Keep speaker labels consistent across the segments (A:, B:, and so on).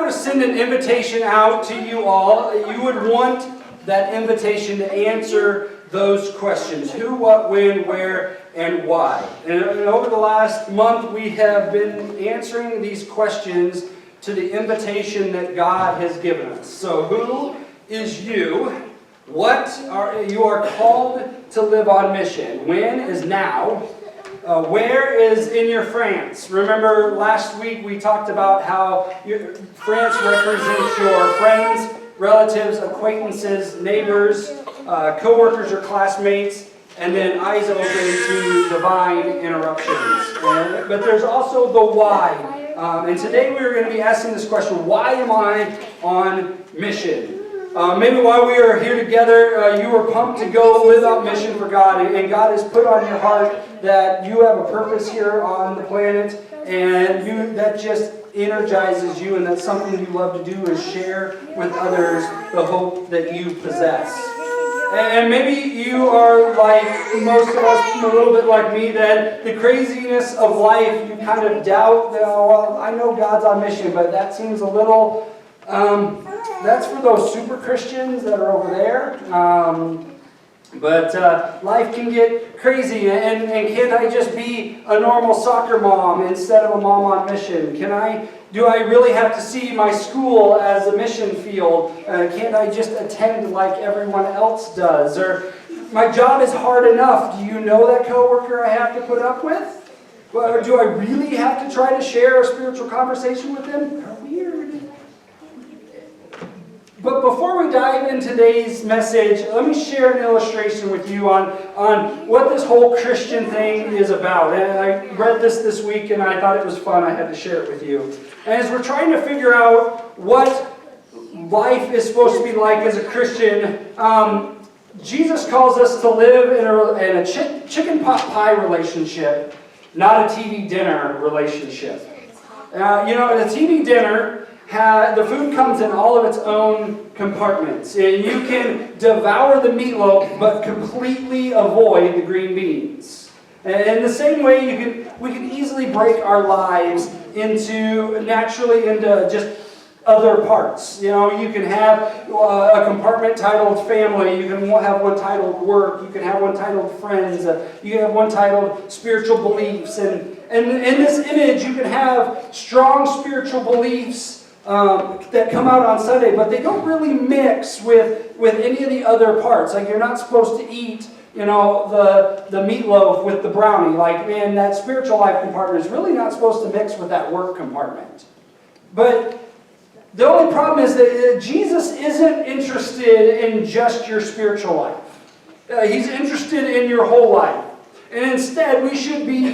A: to send an invitation out to you all, you would want that invitation to answer those questions. Who, what, when, where, and why. And over the last month, we have been answering these questions to the invitation that God has given us. So who is you? What are you are called to live on mission? When is now? Where is in your France? Remember last week we talked about how France represents your friends, relatives, acquaintances, neighbors, co-workers or classmates, and then eyes open to divine interruptions. But there's also the why. And today we're going to be asking this question: why am I on mission? Maybe while we are here together, you were pumped to go live out mission for God, and God has put on your heart that you have a purpose here on the planet, and that just energizes you, and that's something you love to do, is share with others the hope that you possess. And maybe you are like most of us, a little bit like me, that the craziness of life, you kind of doubt that, oh, well, I know God's on mission, but that seems a little... that's for those super Christians that are over there. But life can get crazy, and can't I just be a normal soccer mom instead of a mom on mission? Do I really have to see my school as a mission field? Can't I just attend like everyone else does? Or my job is hard enough. Do you know that coworker I have to put up with? Or do I really have to try to share a spiritual conversation with them? Weird. But before we dive into today's message, let me share an illustration with you on what this whole Christian thing is about. And I read this week and I thought it was fun. I had to share it with you. And as we're trying to figure out what life is supposed to be like as a Christian, Jesus calls us to live in a chicken pot pie relationship, not a TV dinner relationship. In a TV dinner, the food comes in all of its own compartments. And you can devour the meatloaf, but completely avoid the green beans. And in the same way, we can easily break our lives naturally into just other parts. You can have a compartment titled family. You can have one titled work. You can have one titled friends. You can have one titled spiritual beliefs. And in this image, you can have strong spiritual beliefs that come out on Sunday, but they don't really mix with any of the other parts. Like, you're not supposed to eat, the meatloaf with the brownie. Like, man, that spiritual life compartment is really not supposed to mix with that work compartment. But the only problem is that Jesus isn't interested in just your spiritual life. He's interested in your whole life. And instead, we should be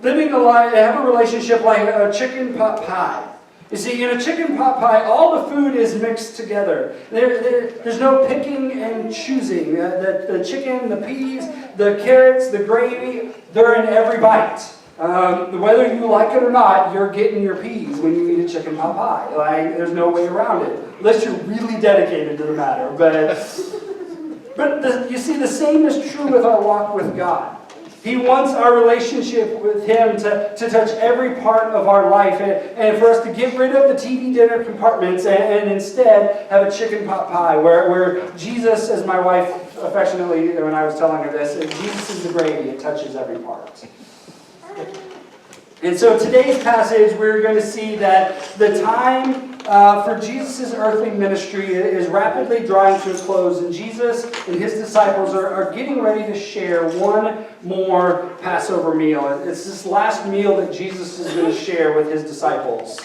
A: living a life, have a relationship like a chicken pot pie. You see, in a chicken pot pie, all the food is mixed together. There's no picking and choosing. The chicken, the peas, the carrots, the gravy, they're in every bite. Whether you like it or not, you're getting your peas when you eat a chicken pot pie. Like, there's no way around it, unless you're really dedicated to the matter. But you see, the same is true with our walk with God. He wants our relationship with Him to touch every part of our life, and for us to get rid of the TV dinner compartments and instead have a chicken pot pie where Jesus, as my wife affectionately, when I was telling her this, Jesus is the gravy. It touches every part. And so today's passage, we're going to see that the time for Jesus' earthly ministry is rapidly drawing to a close, and Jesus and His disciples are getting ready to share one more Passover meal. It's this last meal that Jesus is going to share with His disciples.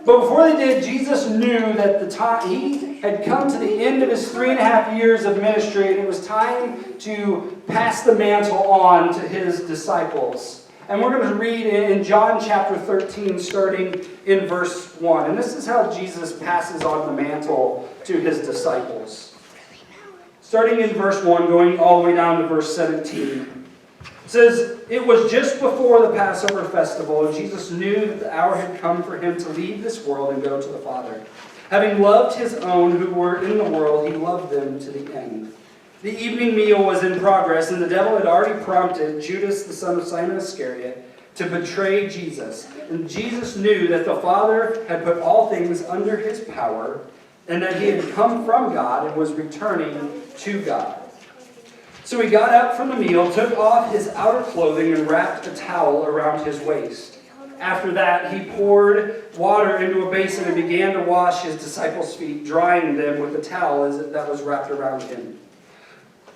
A: But before they did, Jesus knew that He had come to the end of His 3.5 years of ministry, and it was time to pass the mantle on to His disciples. And we're going to read in John chapter 13, starting in verse 1. And this is how Jesus passes on the mantle to His disciples. Starting in verse 1, going all the way down to verse 17. It says, "It was just before the Passover festival, and Jesus knew that the hour had come for Him to leave this world and go to the Father. Having loved His own who were in the world, He loved them to the end. The evening meal was in progress, and the devil had already prompted Judas, the son of Simon Iscariot, to betray Jesus. And Jesus knew that the Father had put all things under his power, and that he had come from God and was returning to God. So he got up from the meal, took off his outer clothing, and wrapped a towel around his waist. After that, he poured water into a basin and began to wash his disciples' feet, drying them with the towel that was wrapped around him.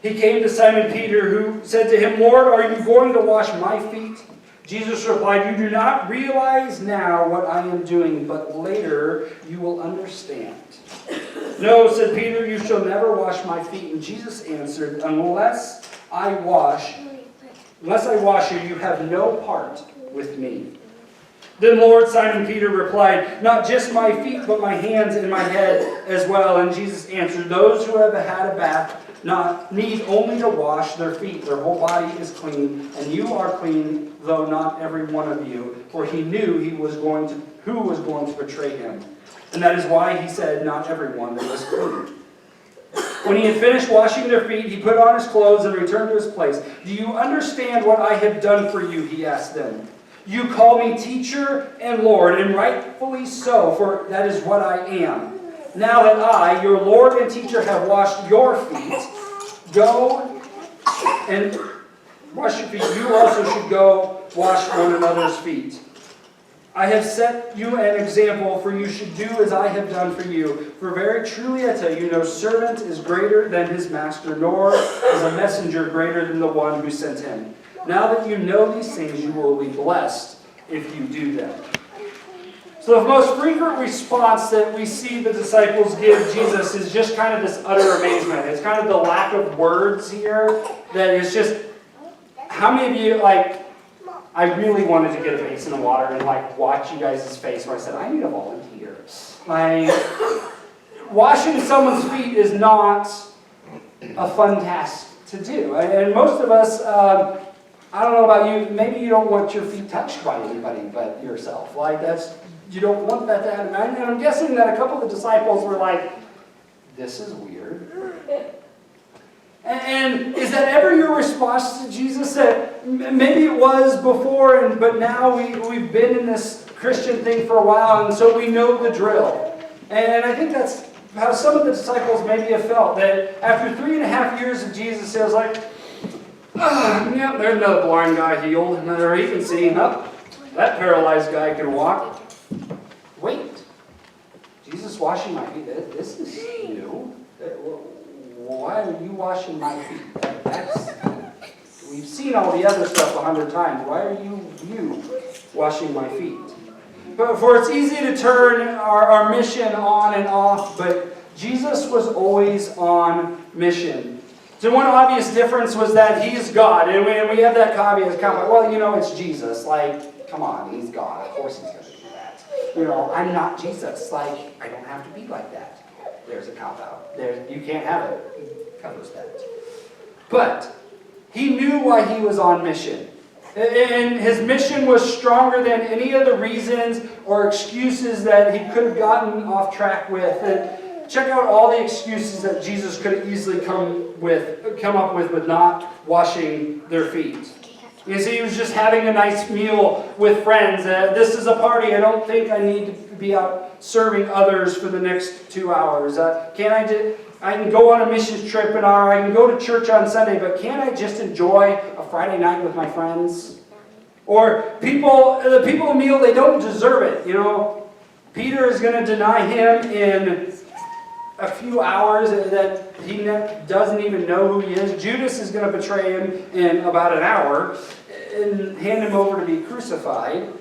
A: He came to Simon Peter, who said to him, "Lord, are you going to wash my feet?" Jesus replied, "You do not realize now what I am doing, but later you will understand." "No," said Peter, "you shall never wash my feet." And Jesus answered, Unless I wash you, you have no part with me." Then Lord, Simon Peter replied, "Not just my feet, but my hands and my head as well." And Jesus answered, "Those who have had a bath need only to wash their feet. Their whole body is clean, and you are clean, though not every one of you." For he knew who was going to betray him. And that is why he said, "Not everyone that was clean." When he had finished washing their feet, he put on his clothes and returned to his place. "Do you understand what I have done for you?" he asked them. "You call me teacher and Lord, and rightfully so, for that is what I am. Now that I, your Lord and teacher, have washed your feet, go and wash your feet. You also should go wash one another's feet. I have set you an example, for you should do as I have done for you. For very truly I tell you, no servant is greater than his master, nor is a messenger greater than the one who sent him. Now that you know these things, you will be blessed if you do them." So the most frequent response that we see the disciples give Jesus is just kind of this utter amazement. It's kind of the lack of words here that is just, how many of you, I really wanted to get a basin of water and watch you guys' face when I said, I need a volunteer. Washing someone's feet is not a fun task to do. And most of us, I don't know about you, maybe you don't want your feet touched by anybody but yourself. You don't want that to happen. And I'm guessing that a couple of the disciples were like, "This is weird." And is that ever your response to Jesus? That maybe it was before, but now we've been in this Christian thing for a while, and so we know the drill. And I think that's how some of the disciples maybe have felt, that after 3.5 years of Jesus, it was like, yeah, there's another blind guy healed, another he can see, that paralyzed guy can walk. Wait, Jesus washing my feet, this is new. Why are you washing my feet? We've seen all the other stuff 100 times. Why are you washing my feet? For it's easy to turn our mission on and off, but Jesus was always on mission. So one obvious difference was that he's God. And we have that caveat, well, it's Jesus. Come on, he's God. Of course he's going to do that. I'm not Jesus. I don't have to be like that. There's a cop-out. You can't have it. He covers that. But he knew why he was on mission. And his mission was stronger than any of the reasons or excuses that he could have gotten off track with. And check out all the excuses that Jesus could have easily come up with not washing their feet. You see, he was just having a nice meal with friends. This is a party. I don't think I need to be out serving others for the next 2 hours. I can go on a missions trip and I can go to church on Sunday, but can't I just enjoy a Friday night with my friends? Or the people in the meal, they don't deserve it. Peter is going to deny him in a few hours that he doesn't even know who he is. Judas is going to betray him in about an hour and hand him over to be crucified.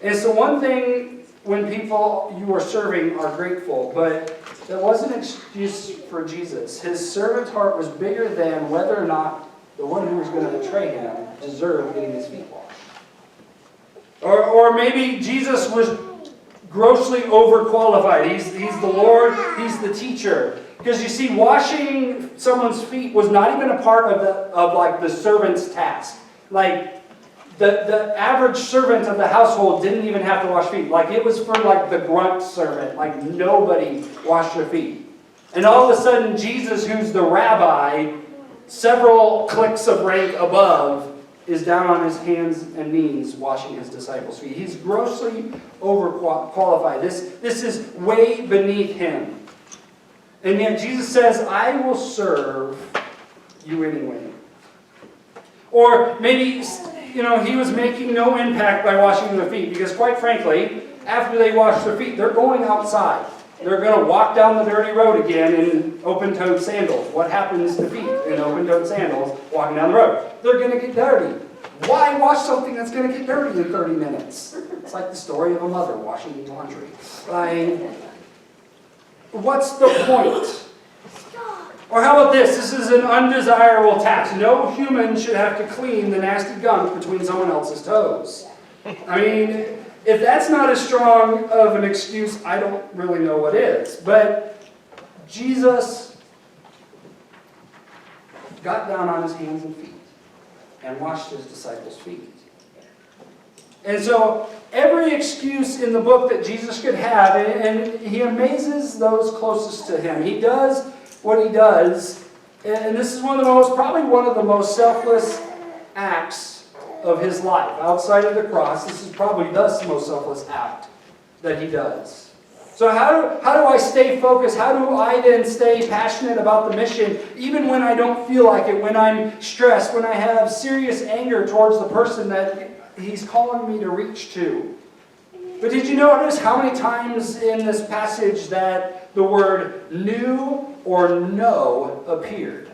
A: And so one thing when people you are serving are grateful, but that wasn't an excuse for Jesus. His servant's heart was bigger than whether or not the one who was going to betray him deserved getting his feet washed. Or maybe Jesus was grossly overqualified. He's the Lord, he's the teacher. Because you see, washing someone's feet was not even a part of the servant's task. The average servant of the household didn't even have to wash feet. It was for the grunt servant. Nobody washed their feet. And all of a sudden, Jesus, who's the rabbi, several cliques of rank above, is down on his hands and knees washing his disciples' feet. He's grossly overqualified. This is way beneath him. And yet Jesus says, I will serve you anyway. Or maybe, he was making no impact by washing their feet, because quite frankly, after they wash their feet, they're going outside. They're going to walk down the dirty road again in open-toed sandals. What happens to feet in open-toed sandals walking down the road? They're going to get dirty. Why wash something that's going to get dirty in 30 minutes? It's like the story of a mother washing laundry. What's the point? Or how about this? This is an undesirable task. No human should have to clean the nasty gunk between someone else's toes. I mean, if that's not as strong of an excuse, I don't really know what is. But Jesus got down on his hands and feet and washed his disciples' feet. And so every excuse in the book that Jesus could have, and he amazes those closest to him. He does what he does, and this is probably one of the most selfless acts of his life. Outside of the cross, this is probably the most selfless act that he does. So how do I stay focused? How do I then stay passionate about the mission, even when I don't feel like it, when I'm stressed, when I have serious anger towards the person that he's calling me to reach to? But did you notice how many times in this passage that the word knew or know appeared?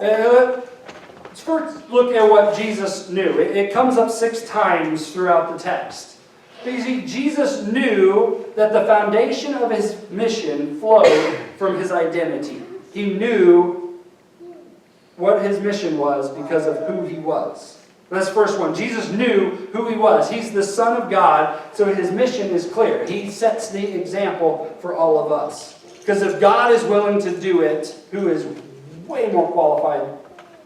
A: Let's first look at what Jesus knew. It comes up 6 times throughout the text. You see, Jesus knew that the foundation of his mission flowed from his identity. He knew what his mission was because of who he was. That's the first one. Jesus knew who he was. He's the Son of God, so his mission is clear. He sets the example for all of us. Because if God is willing to do it, who is way more qualified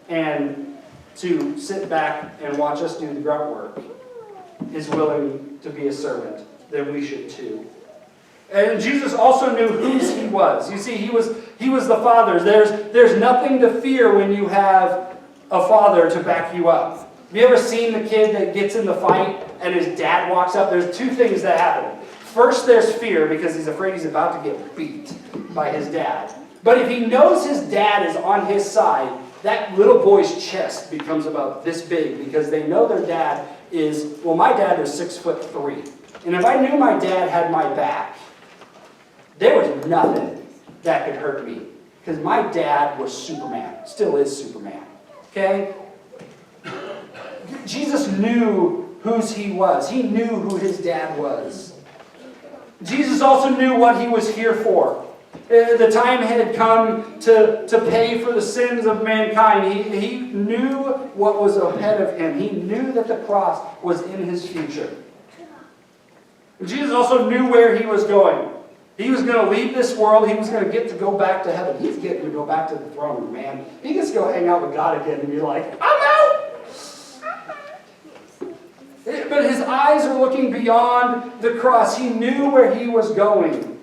A: and to sit back and watch us do the grunt work, is willing to be a servant, then we should too. And Jesus also knew whose he was. You see, he was the Father's. There's nothing to fear when you have a father to back you up. Have you ever seen the kid that gets in the fight and his dad walks up? There's 2 things that happen. First, there's fear because he's afraid he's about to get beat by his dad. But if he knows his dad is on his side, that little boy's chest becomes about this big because they know their dad is, my dad was 6'3". And if I knew my dad had my back, there was nothing that could hurt me. Because my dad was Superman. Still is Superman. Okay? Jesus knew whose he was. He knew who his dad was. Jesus also knew what he was here for. The time had come to pay for the sins of mankind. He knew what was ahead of him. He knew that the cross was in his future. Jesus also knew where he was going. He was going to leave this world. He was going to get to go back to heaven. He's getting to go back to the throne room, man. He gets to go hang out with God again and be like, I'm out! But his eyes are looking beyond the cross. He knew where he was going.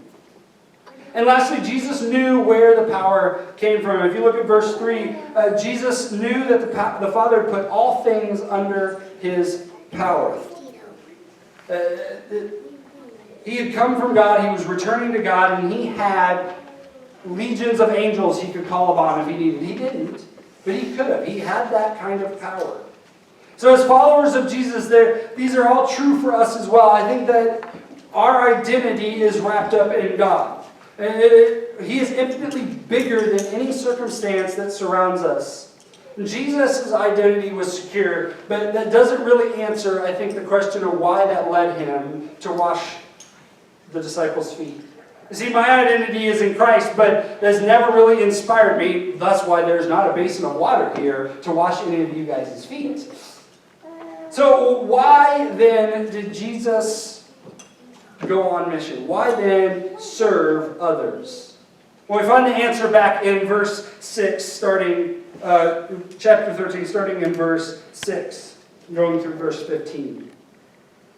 A: And lastly, Jesus knew where the power came from. If you look at verse 3, Jesus knew that the Father put all things under his power. He had come from God, he was returning to God, and he had legions of angels he could call upon if he needed. He didn't, but he could have. He had that kind of power. So as followers of Jesus, these are all true for us as well. I think that our identity is wrapped up in God. He is infinitely bigger than any circumstance that surrounds us. Jesus' identity was secure, but that doesn't really answer, I think, the question of why that led him to wash the disciples' feet. You see, my identity is in Christ, but that's never really inspired me. That's why there's not a basin of water here to wash any of you guys' feet. So why then did Jesus go on mission? Why then serve others? Well, we find the answer back in verse 6, chapter 13, starting in verse 6, going through verse 15.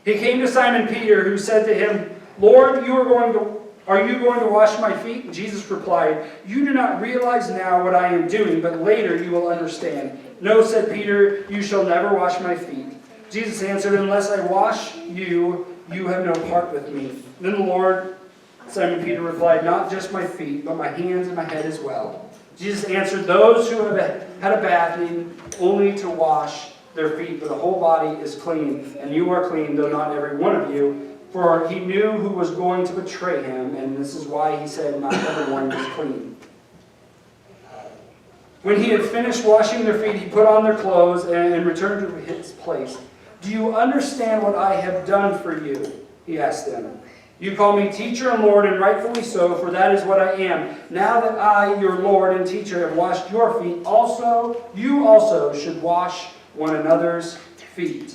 A: He came to Simon Peter, who said to him, Lord, are you going to wash my feet? And Jesus replied, You do not realize now what I am doing, but later you will understand. "No," said Peter, "you shall never wash my feet." Jesus answered, "Unless I wash you, you have no part with me." Then the Lord, Simon Peter replied, "Not just my feet, but my hands and my head as well." Jesus answered, "Those who have had a bath need only to wash their feet, but the whole body is clean. And you are clean, though not every one of you." For he knew who was going to betray him, and this is why he said not everyone was clean. When he had finished washing their feet, he put on their clothes and returned to his place. "Do you understand what I have done for you?" he asked them. "You call me teacher and Lord, and rightfully so, for that is what I am. Now that I, your Lord and teacher, have washed your feet, you also should wash one another's feet.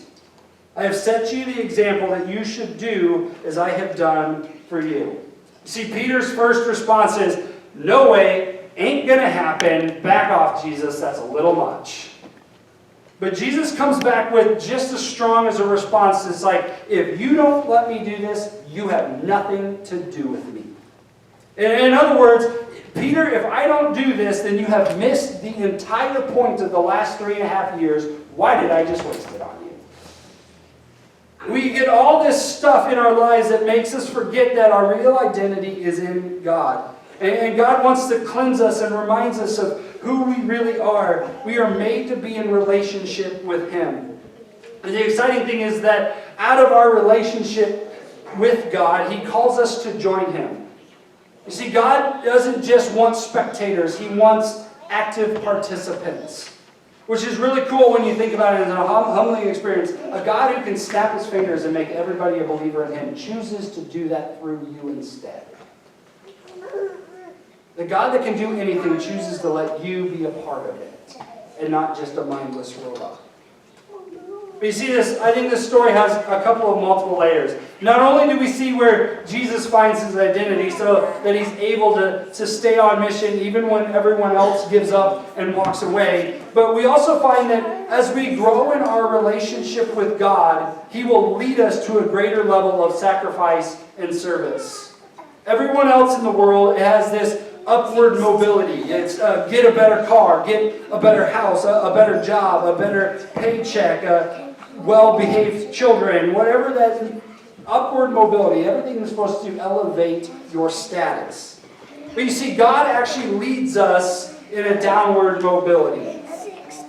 A: I have set you the example that you should do as I have done for you." See, Peter's first response is, "No way, ain't gonna happen. Back off, Jesus, that's a little much." But Jesus comes back with just as strong as a response. It's like, "If you don't let me do this, you have nothing to do with me." In other words, Peter, if I don't do this, then you have missed the entire point of the last 3.5 years. Why did I just waste it on you? We get all this stuff in our lives that makes us forget that our real identity is in God. And God wants to cleanse us and reminds us of who we really are. We are made to be in relationship with Him. And the exciting thing is that out of our relationship with God, He calls us to join Him. You see, God doesn't just want spectators. He wants active participants. Which is really cool when you think about it as a humbling experience. A God who can snap His fingers and make everybody a believer in Him chooses to do that through you instead. The God that can do anything chooses to let you be a part of it and not just a mindless robot. But you see this, I think this story has a couple of multiple layers. Not only do we see where Jesus finds His identity so that He's able to stay on mission even when everyone else gives up and walks away, but we also find that as we grow in our relationship with God, He will lead us to a greater level of sacrifice and service. Everyone else in the world has this upward mobility. It's get a better car, get a better house, a better job, a better paycheck, well-behaved children, whatever that upward mobility, everything is supposed to elevate your status. But you see, God actually leads us in a downward mobility,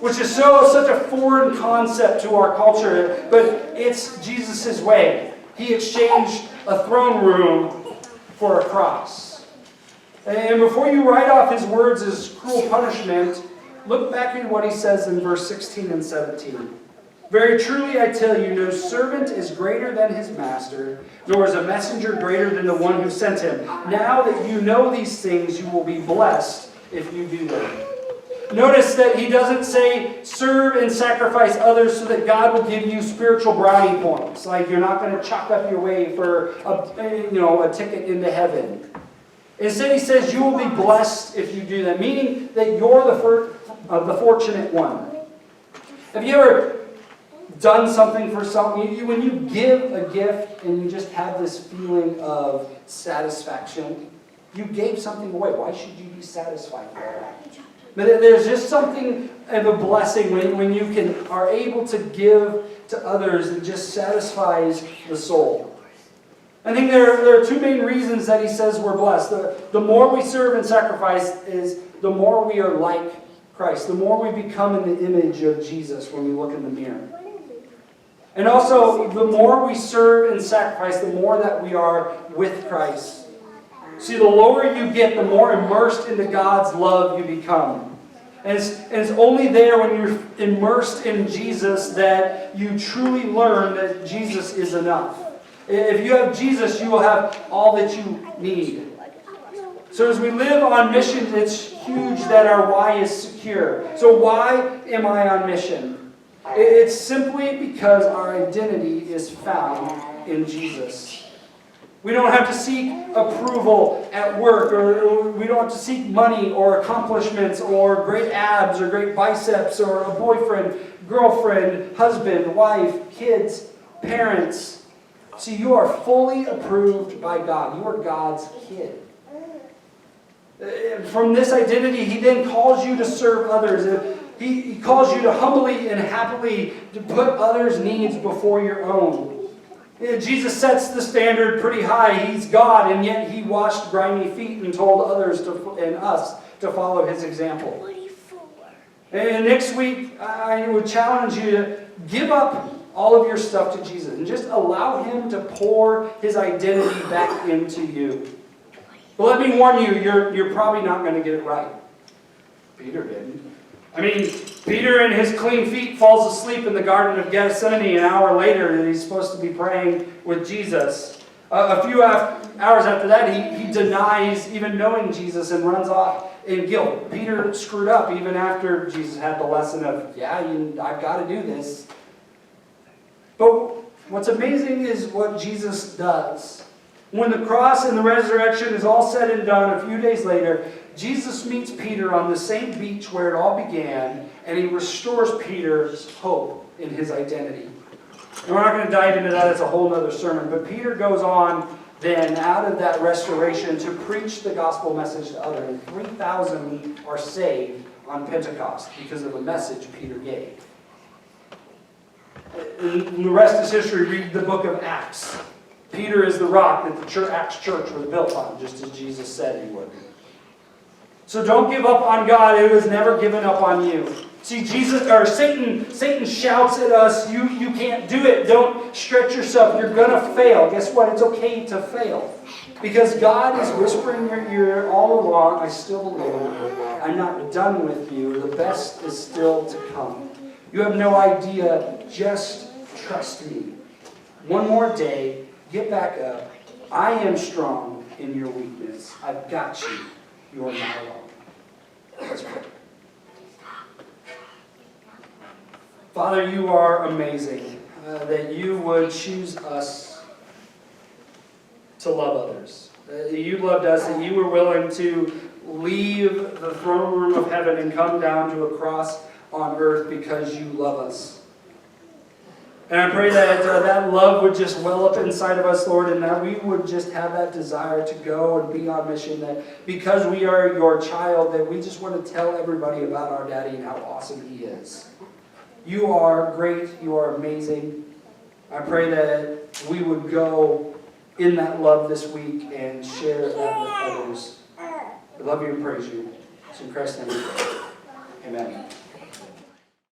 A: which is such a foreign concept to our culture, but it's Jesus' way. He exchanged a throne room for a cross. And before you write off His words as cruel punishment, look back at what He says in verse 16 and 17. "Very truly I tell you, no servant is greater than his master, nor is a messenger greater than the one who sent him. Now that you know these things, you will be blessed if you do them." Notice that He doesn't say serve and sacrifice others so that God will give you spiritual brownie points. Like you're not going to chalk up your way for a ticket into heaven. Instead, He says you will be blessed if you do that, meaning that you're the fortunate one. Have you ever done something for someone? When you give a gift and you just have this feeling of satisfaction, you gave something away. Why should you be satisfied with that? But there's just something of a blessing when you are able to give to others. It just satisfies the soul. I think there are two main reasons that He says we're blessed. The more we serve and sacrifice is the more we are like Christ. The more we become in the image of Jesus when we look in the mirror. And also, the more we serve and sacrifice, the more that we are with Christ. See, the lower you get, the more immersed into God's love you become. And it's only there when you're immersed in Jesus that you truly learn that Jesus is enough. If you have Jesus, you will have all that you need. So as we live on mission, it's huge that our why is secure. So why am I on mission? It's simply because our identity is found in Jesus. We don't have to seek approval at work, or we don't have to seek money or accomplishments or great abs or great biceps or a boyfriend, girlfriend, husband, wife, kids, parents. See, you are fully approved by God. You are God's kid. From this identity, He then calls you to serve others. He calls you to humbly and happily to put others' needs before your own. Jesus sets the standard pretty high. He's God, and yet He washed grimy feet and told others and us to follow His example. And next week, I would challenge you to give up all of your stuff to Jesus and just allow Him to pour His identity back into you. But let me warn you, you're probably not going to get it right. Peter didn't. I mean, Peter in his clean feet falls asleep in the Garden of Gethsemane an hour later, and he's supposed to be praying with Jesus. A few hours after that, he denies even knowing Jesus and runs off in guilt. Peter screwed up even after Jesus had the lesson of, I've got to do this. But what's amazing is what Jesus does. When the cross and the resurrection is all said and done, a few days later, Jesus meets Peter on the same beach where it all began, and He restores Peter's hope in his identity. And we're not going to dive into that, it's a whole other sermon. But Peter goes on then, out of that restoration, to preach the gospel message to others. And 3,000 are saved on Pentecost because of the message Peter gave. And the rest is history. Read the book of Acts. Peter is the rock that the Acts church was built on, just as Jesus said He would. So don't give up on God who has never given up on you. See, Satan shouts at us, you can't do it. Don't stretch yourself. You're going to fail. Guess what? It's okay to fail. Because God is whispering in your ear all along, I still believe. I'm not done with you. The best is still to come. You have no idea. Just trust me. One more day. Get back up. I am strong in your weakness. I've got you. You are not alone. Let's pray. Father, You are amazing that You would choose us to love others. You loved us, that You were willing to leave the throne room of heaven and come down to a cross on earth because You love us. And I pray that that love would just well up inside of us, Lord, and that we would just have that desire to go and be on mission, that because we are Your child, that we just want to tell everybody about our Daddy and how awesome He is. You are great. You are amazing. I pray that we would go in that love this week and share that with others. I love You and praise You. It's in Christ's name we pray. Amen.